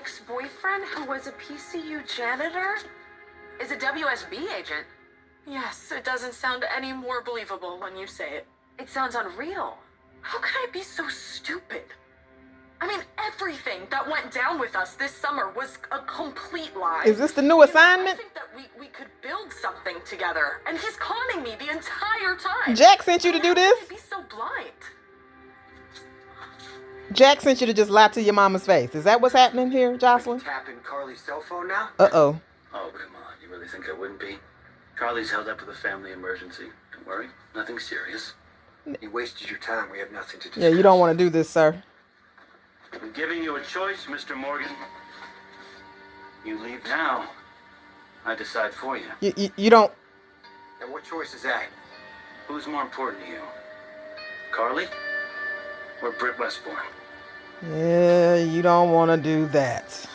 ex-boyfriend who was a PCU janitor is a WSB agent. Yes, it doesn't sound any more believable when you say it. It sounds unreal. How could I be so stupid? I mean, everything that went down with us this summer was a complete lie. Is this the new assignment? I think that we could build something together, and he's conning me the entire time. Jack sent you to do How this? could I be so blind? Jack sent you to just lie to your mama's face. Is that what's happening here, Jocelyn? Tapping Carly's cell phone now? Uh-oh. Oh, come on. You really think I wouldn't be? Carly's held up with a family emergency. Don't worry. Nothing serious. You wasted your time. We have nothing to discuss. Yeah, you don't want to do this, sir. I'm giving you a choice, Mr. Morgan. You leave now. I decide for you. You don't... And what choice is that? Who's more important to you? Carly or Britt Westbourne? Yeah, you don't want to do that.